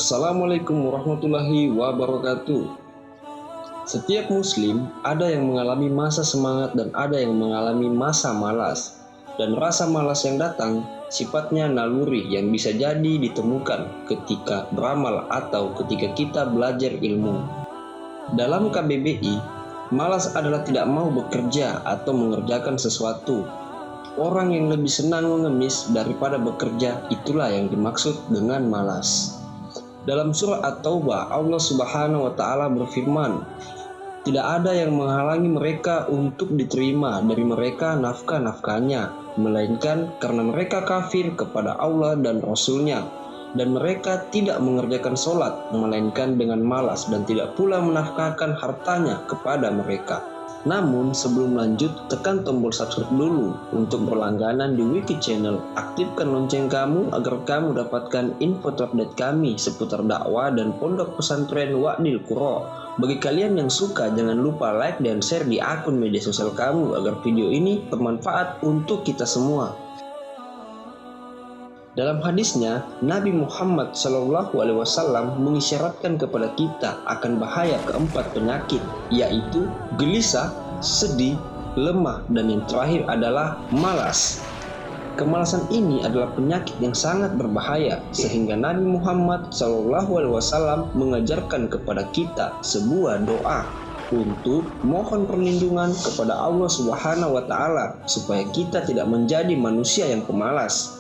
Assalamualaikum warahmatullahi wabarakatuh. Setiap muslim ada yang mengalami masa semangat dan ada yang mengalami masa malas. Dan rasa malas yang datang sifatnya naluri yang bisa jadi ditemukan ketika beramal atau ketika kita belajar ilmu. Dalam KBBI, malas adalah tidak mau bekerja atau mengerjakan sesuatu. Orang yang lebih senang mengemis daripada bekerja, itulah yang dimaksud dengan malas. Dalam surah At-Taubah, Allah Subhanahu wa Ta'ala berfirman, "Tidak ada yang menghalangi mereka untuk diterima dari mereka nafkah-nafkahnya, melainkan karena mereka kafir kepada Allah dan Rasul-Nya, dan mereka tidak mengerjakan sholat, melainkan dengan malas, dan tidak pula menafkahkan hartanya kepada mereka." Namun sebelum lanjut, tekan tombol subscribe dulu untuk berlangganan di Wiki Channel. Aktifkan lonceng kamu agar kamu dapatkan info terupdate kami seputar dakwah dan pondok pesantren Wa'dil Qura. Bagi kalian yang suka, jangan lupa like dan share di akun media sosial kamu agar video ini bermanfaat untuk kita semua. Dalam hadisnya, Nabi Muhammad SAW mengisyaratkan kepada kita akan bahaya keempat penyakit, yaitu gelisah, sedih, lemah, dan yang terakhir adalah malas. Kemalasan ini adalah penyakit yang sangat berbahaya, sehingga Nabi Muhammad SAW mengajarkan kepada kita sebuah doa untuk mohon perlindungan kepada Allah Subhanahu wa Ta'ala supaya kita tidak menjadi manusia yang pemalas.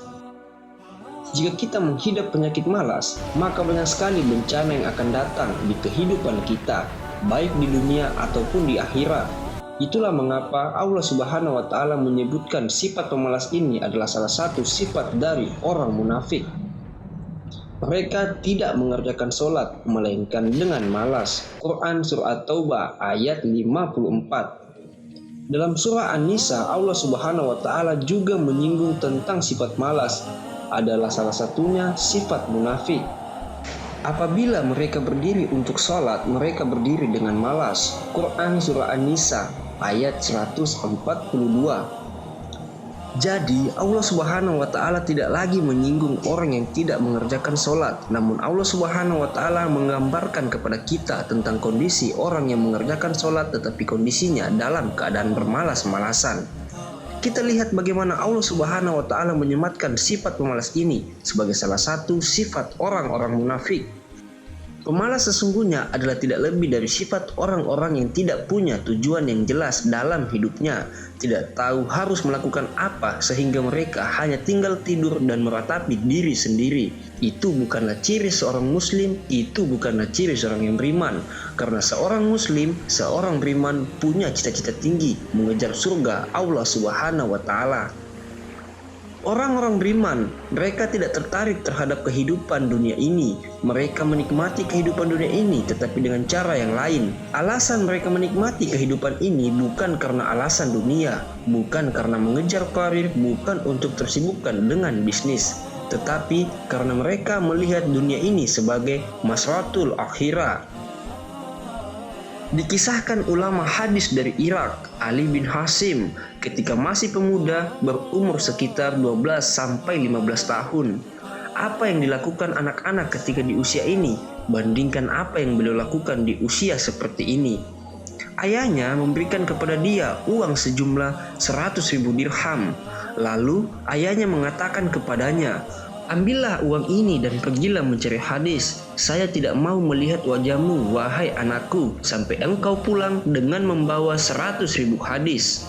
Jika kita menghidap penyakit malas, maka banyak sekali bencana yang akan datang di kehidupan kita, baik di dunia ataupun di akhirat. Itulah mengapa Allah Subhanahu wa Ta'ala menyebutkan sifat pemalas ini adalah salah satu sifat dari orang munafik. Mereka tidak mengerjakan sholat, melainkan dengan malas. Quran Surah At-Taubah ayat 54. Dalam surah An-Nisa, Allah Subhanahu wa Ta'ala juga menyinggung tentang sifat malas. Adalah salah satunya sifat munafik. Apabila mereka berdiri untuk sholat, mereka berdiri dengan malas. Quran Surah An-Nisa ayat 142. Jadi Allah Subhanahu wa Ta'ala tidak lagi menyinggung orang yang tidak mengerjakan sholat, namun Allah Subhanahu wa Ta'ala menggambarkan kepada kita tentang kondisi orang yang mengerjakan sholat tetapi kondisinya dalam keadaan bermalas-malasan. Kita lihat bagaimana Allah Subhanahu wa Ta'ala menyematkan sifat pemalas ini sebagai salah satu sifat orang-orang munafik. Pemalas sesungguhnya adalah tidak lebih dari sifat orang-orang yang tidak punya tujuan yang jelas dalam hidupnya, tidak tahu harus melakukan apa sehingga mereka hanya tinggal tidur dan meratapi diri sendiri. Itu bukanlah ciri seorang muslim, itu bukanlah ciri seorang yang beriman. Karena seorang muslim, seorang beriman punya cita-cita tinggi mengejar surga Allah Subhanahu wa Ta'ala. Orang-orang beriman, mereka tidak tertarik terhadap kehidupan dunia ini. Mereka menikmati kehidupan dunia ini tetapi dengan cara yang lain. Alasan mereka menikmati kehidupan ini bukan karena alasan dunia, bukan karena mengejar karir, bukan untuk tersibukkan dengan bisnis, tetapi karena mereka melihat dunia ini sebagai masratul akhirah. Dikisahkan ulama hadis dari Irak, Ali bin Hasim, ketika masih pemuda berumur sekitar 12-15 tahun. Apa yang dilakukan anak-anak ketika di usia ini, bandingkan apa yang beliau lakukan di usia seperti ini. Ayahnya memberikan kepada dia uang sejumlah 100.000 dirham. Lalu ayahnya mengatakan kepadanya, "Ambillah uang ini dan pergilah mencari hadis. Saya tidak mau melihat wajahmu, wahai anakku, sampai engkau pulang dengan membawa 100.000 hadis."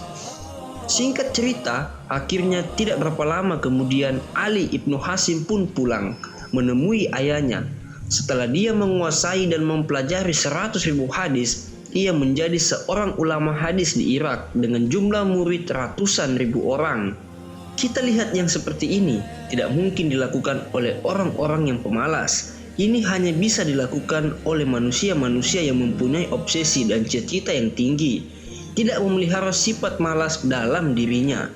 Singkat cerita, akhirnya tidak berapa lama kemudian Ali ibnu Hasim pun pulang menemui ayahnya. Setelah dia menguasai dan mempelajari 100.000 hadis, ia menjadi seorang ulama hadis di Irak dengan jumlah murid ratusan ribu orang. Kita lihat yang seperti ini tidak mungkin dilakukan oleh orang-orang yang pemalas. Ini hanya bisa dilakukan oleh manusia-manusia yang mempunyai obsesi dan cita-cita yang tinggi, tidak memelihara sifat malas dalam dirinya.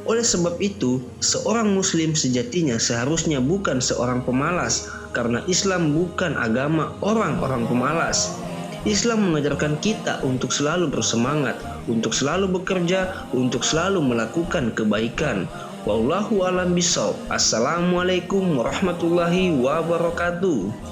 Oleh sebab itu, seorang muslim sejatinya seharusnya bukan seorang pemalas, karena Islam bukan agama orang-orang pemalas. Islam mengajarkan kita untuk selalu bersemangat, untuk selalu bekerja, untuk selalu melakukan kebaikan. Wallahu a'lam bishawab. Assalamualaikum warahmatullahi wabarakatuh.